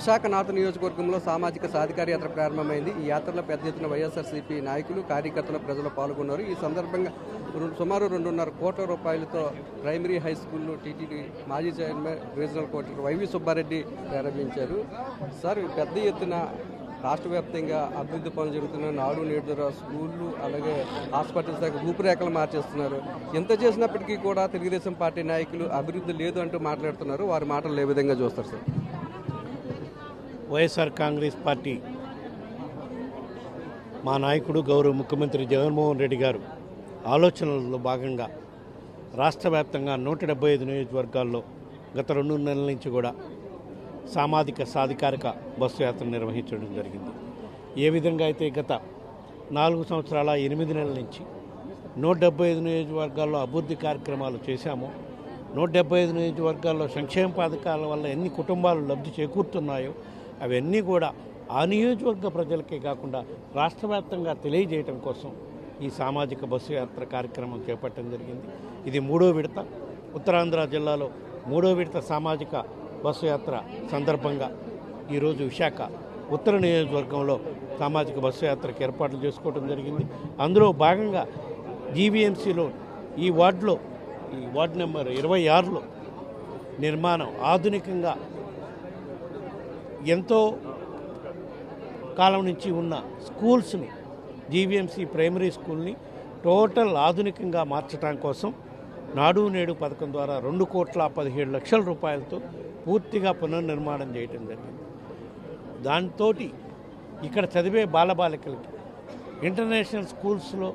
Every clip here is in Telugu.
విశాఖ నార్త్ నియోజకవర్గంలో సామాజిక సాధికార యాత్ర ప్రారంభమైంది. ఈ యాత్రలో పెద్ద ఎత్తున వైఎస్ఆర్సీపీ నాయకులు, కార్యకర్తలు, ప్రజలు పాల్గొన్నారు. ఈ సందర్భంగా సుమారు 2.5 కోట్ల రూపాయలతో ప్రైమరీ హై స్కూల్ టీటీడీ మాజీ chairman regional court YV Subbareddy ప్రారంభించారు. సార్, పెద్ద ఎత్తున రాష్ట్ర వ్యాప్తంగా అభివృద్ధి పనులు జరుగుతున్న నాడు నేడు స్కూళ్ళు, అలాగే హాస్పిటల్స్ దగ్గర రూపురేఖలు మార్చేస్తున్నారు. ఎంత చేసినప్పటికీ కూడా తెలుగుదేశం పార్టీ నాయకులు అభివృద్ధి లేదు అంటూ మాట్లాడుతున్నారు. వారి మాటలు ఏ విధంగా చూస్తారు సార్? వైఎస్ఆర్ కాంగ్రెస్ పార్టీ మా నాయకుడు గౌరవ ముఖ్యమంత్రి జగన్మోహన్ రెడ్డి గారు ఆలోచనలలో భాగంగా రాష్ట్ర వ్యాప్తంగా 175 నియోజకవర్గాల్లో గత 2 నెలల నుంచి కూడా సామాజిక సాధికారిక బస్సు యాత్ర నిర్వహించడం జరిగింది. ఏ విధంగా అయితే గత 4 సంవత్సరాల 8 నెలల నుంచి 175 నియోజకవర్గాల్లో అభివృద్ధి కార్యక్రమాలు చేశామో, 175 నియోజకవర్గాల్లో సంక్షేమ పథకాల వల్ల ఎన్ని కుటుంబాలు లబ్ధి చేకూరుతున్నాయో అవన్నీ కూడా ఆ నియోజకవర్గ ప్రజలకే కాకుండా రాష్ట్ర వ్యాప్తంగా తెలియజేయడం కోసం ఈ సామాజిక బస్సు యాత్ర కార్యక్రమం చేపట్టడం జరిగింది. ఇది 3వ విడత. ఉత్తరాంధ్ర జిల్లాలో 3వ విడత సామాజిక బస్సు యాత్ర సందర్భంగా ఈరోజు విశాఖ ఉత్తర నియోజకవర్గంలో సామాజిక బస్సు యాత్రకు ఏర్పాట్లు చేసుకోవడం జరిగింది. అందులో భాగంగా జీవీఎంసీలో ఈ వార్డు నెంబర్ 26లో నిర్మాణం ఆధునికంగా ఎంతో కాలం నుంచి ఉన్న స్కూల్స్ని, జీవీఎంసీ ప్రైమరీ స్కూల్ని టోటల్ ఆధునికంగా మార్చడం కోసం నాడు నేడు పథకం ద్వారా 2,17,00,000 రూపాయలతో పూర్తిగా పునర్నిర్మాణం చేయటం జరిగింది. దాంతో ఇక్కడ చదివే బాలబాలికలకి ఇంటర్నేషనల్ స్కూల్స్లో,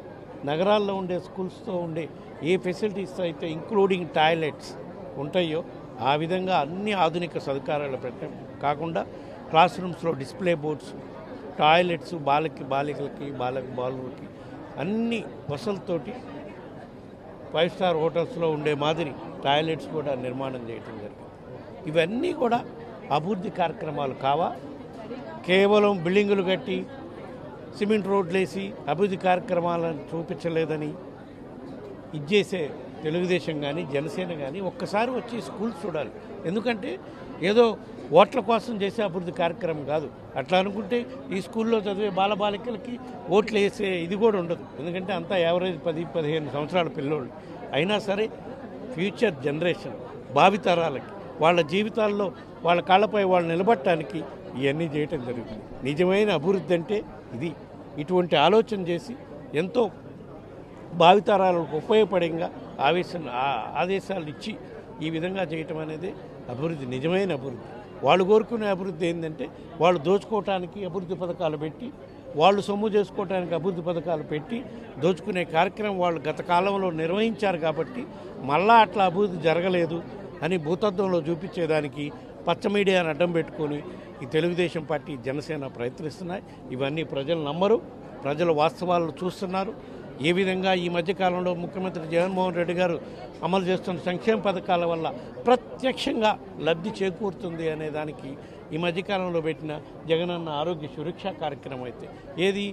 నగరాల్లో ఉండే స్కూల్స్తో ఉండే ఏ ఫెసిలిటీస్ అయితే ఇంక్లూడింగ్ టాయిలెట్స్ ఉంటాయో ఆ విధంగా అన్ని ఆధునిక సదుపాయాలు పెట్టడం కాకుండా క్లాస్ రూమ్స్లో డిస్ప్లే బోర్డ్స్, టాయిలెట్స్, బాలికలకి బాలులకి అన్ని వసతులతోటి 5 స్టార్ హోటల్స్లో ఉండే మాదిరి టాయిలెట్స్ కూడా నిర్మాణం చేయడం జరిగింది. ఇవన్నీ కూడా అభివృద్ధి కార్యక్రమాలు కావా? కేవలం బిల్డింగులు కట్టి సిమెంట్ రోడ్లు వేసి అభివృద్ధి కార్యక్రమాలను చూపించలేదని ఇచ్చేసే తెలుగుదేశం కానీ జనసేన కానీ ఒక్కసారి వచ్చి స్కూల్స్ చూడాలి. ఎందుకంటే ఏదో ఓట్ల కోసం చేసే అభివృద్ధి కార్యక్రమం కాదు. అట్లా అనుకుంటే ఈ స్కూల్లో చదివే బాలబాలికలకి ఓట్లు వేసే ఇది కూడా ఉండదు. ఎందుకంటే అంతా యావరేజ్ 10-15 సంవత్సరాల పిల్లోళ్ళు. అయినా సరే ఫ్యూచర్ జనరేషన్, భావితరాలకి వాళ్ళ జీవితాల్లో వాళ్ళ కాళ్ళపై వాళ్ళు నిలబడటానికి ఇవన్నీ చేయటం జరుగుతుంది. నిజమైన అభివృద్ధి అంటే ఇది. ఇటువంటి ఆలోచన చేసి ఎంతో భావితరాలకు ఉపయోగపడంగా ఆదేశాలు ఇచ్చి ఈ విధంగా చేయటం అనేది అభివృద్ధి, నిజమైన అభివృద్ధి. వాళ్ళు కోరుకునే అభివృద్ధి ఏంటంటే వాళ్ళు దోచుకోవటానికి అభివృద్ధి పథకాలు పెట్టి, వాళ్ళు సొమ్ము చేసుకోవటానికి అభివృద్ధి పథకాలు పెట్టి దోచుకునే కార్యక్రమం వాళ్ళు గత కాలంలో నిర్వహించారు. కాబట్టి మళ్ళా అట్లా అభివృద్ధి జరగలేదు అని భూతత్వంలో చూపించేదానికి పచ్చ మీడియాను అడ్డం పెట్టుకొని ఈ తెలుగుదేశం పార్టీ, జనసేన ప్రయత్నిస్తున్నాయి. ఇవన్నీ ప్రజలు నమ్మరు. ప్రజలు వాస్తవాలను చూస్తున్నారు. ఏ విధంగా ఈ మధ్యకాలంలో ముఖ్యమంత్రి జగన్మోహన్ రెడ్డి గారు అమలు చేస్తున్న సంక్షేమ పథకాల వల్ల ప్రత్యక్షంగా లబ్ధి చేకూరుతుంది అనే దానికి ఈ మధ్యకాలంలో పెట్టిన జగనన్న ఆరోగ్య సురక్ష కార్యక్రమం అయితే ఏది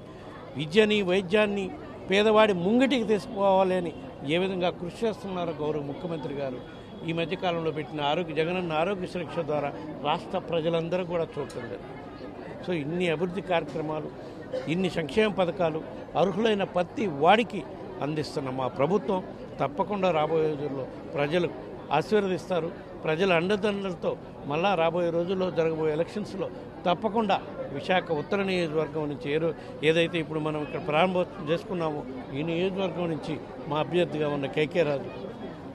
విద్యని, వైద్యాన్ని పేదవాడి ముంగిటికి తీసుకోవాలి అని ఏ విధంగా కృషి చేస్తున్నారో గౌరవ ముఖ్యమంత్రి గారు ఈ మధ్యకాలంలో పెట్టిన జగనన్న ఆరోగ్య సురక్ష ద్వారా రాష్ట్ర ప్రజలందరూ కూడా చూడటం. సో ఇన్ని అభివృద్ధి కార్యక్రమాలు, ఇన్ని సంక్షేమ పథకాలు అర్హులైన ప్రతి వాడికి అందిస్తున్న మా ప్రభుత్వం తప్పకుండా రాబోయే రోజుల్లో ప్రజలు ఆశీర్వదిస్తారు. ప్రజల అండదండలతో మళ్ళా రాబోయే రోజుల్లో జరగబోయే ఎలక్షన్స్లో తప్పకుండా విశాఖ ఉత్తర నియోజకవర్గం నుంచి ఏదైతే ఇప్పుడు మనం ఇక్కడ ప్రారంభోత్సవం చేసుకున్నామో ఈ నియోజకవర్గం నుంచి మా అభ్యర్థిగా ఉన్న కేకే రాజు,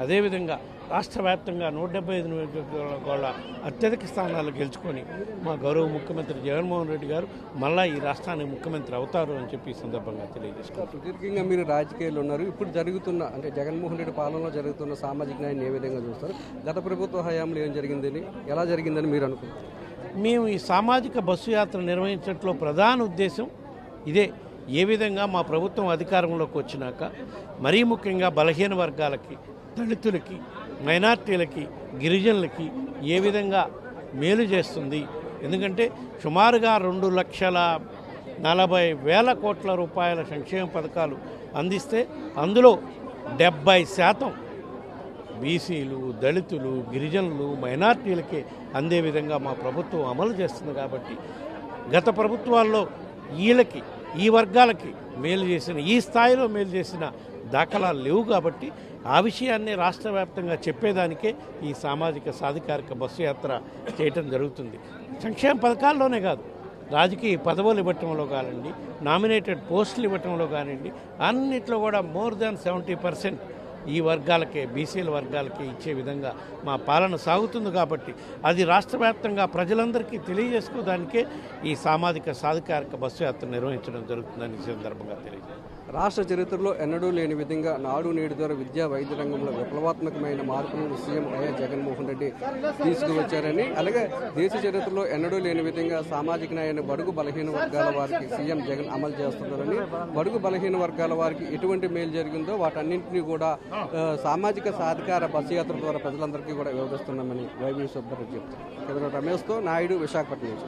అదేవిధంగా రాష్ట్ర వ్యాప్తంగా 175 నియోజకవర్గాల అత్యధిక స్థానాలు గెలుచుకొని మా గౌరవ ముఖ్యమంత్రి జగన్మోహన్ రెడ్డి గారు మళ్ళా ఈ రాష్ట్రానికి ముఖ్యమంత్రి అవుతారు అని చెప్పి ఈ సందర్భంగా తెలియజేసుకుంటారు. సుదీర్ఘంగా మీరు రాజకీయాలు ఉన్నారు. ఇప్పుడు జరుగుతున్న అంటే జగన్మోహన్ రెడ్డి పాలనలో జరుగుతున్న సామాజిక న్యాయాన్ని ఏ విధంగా చూస్తారు? గత ప్రభుత్వ హయాంలో ఏం జరిగిందని, ఎలా జరిగిందని మీరు అనుకుంటారు? మేము ఈ సామాజిక బస్సు యాత్ర నిర్వహించడంలో ప్రధాన ఉద్దేశం ఇదే. ఏ విధంగా మా ప్రభుత్వం అధికారంలోకి వచ్చినాక మరీ ముఖ్యంగా బలహీన వర్గాలకి, దళితులకి, మైనార్టీలకి, గిరిజనులకి ఏ విధంగా మేలు చేస్తుంది. ఎందుకంటే సుమారుగా 2,40,000 కోట్ల రూపాయల సంక్షేమ పథకాలు అందిస్తే అందులో 70% బీసీలు, దళితులు, గిరిజనులు, మైనార్టీలకి అందే విధంగా మా ప్రభుత్వం అమలు చేస్తుంది. కాబట్టి గత ప్రభుత్వాల్లో వీళ్ళకి ఈ వర్గాలకి మేలు చేసిన, ఈ స్థాయిలో మేలు చేసిన దాఖలాలు లేవు. కాబట్టి ఆ విషయాన్ని రాష్ట్ర వ్యాప్తంగా చెప్పేదానికే ఈ సామాజిక సాధికారిక బస్సు యాత్ర చేయటం జరుగుతుంది. సంక్షేమ పథకాల్లోనే కాదు, రాజకీయ పదవులు ఇవ్వటంలో కానివ్వండి, నామినేటెడ్ పోస్టులు ఇవ్వటంలో కానివ్వండి, అన్నిట్లో కూడా మోర్ దాన్ 70% ఈ వర్గాలకే, బీసీల వర్గాలకే ఇచ్చే విధంగా మా పాలన సాగుతుంది. కాబట్టి అది రాష్ట్ర వ్యాప్తంగా ప్రజలందరికీ తెలియజేసుకోవడానికే ఈ సామాజిక సాధికారిక బస్సు యాత్ర నిర్వహించడం జరుగుతుందని ఈ సందర్భంగా తెలియజేస్తాను. రాష్ట్ర చరిత్రలో ఎన్నడూ లేని విధంగా నాడు నేడు ద్వారా విద్యా వైద్య రంగంలో విప్లవాత్మకమైన మార్పులను సీఎం వైఎస్ జగన్మోహన్ రెడ్డి తీసుకువచ్చారని, అలాగే దేశ చరిత్రలో ఎన్నడూ లేని విధంగా సామాజిక న్యాయాన్ని బడుగు బలహీన వర్గాల వారికి సీఎం జగన్ అమలు చేస్తున్నారని, బడుగు బలహీన వర్గాల వారికి ఎటువంటి మేలు జరిగిందో వాటన్నింటినీ కూడా సామాజిక సాధికార బస్సు యాత్ర ద్వారా ప్రజలందరికీ కూడా వివరిస్తున్నామని వైవి సుబ్బారెడ్డి చెప్తారు. రమేష్తో నాయుడు, విశాఖపట్నం.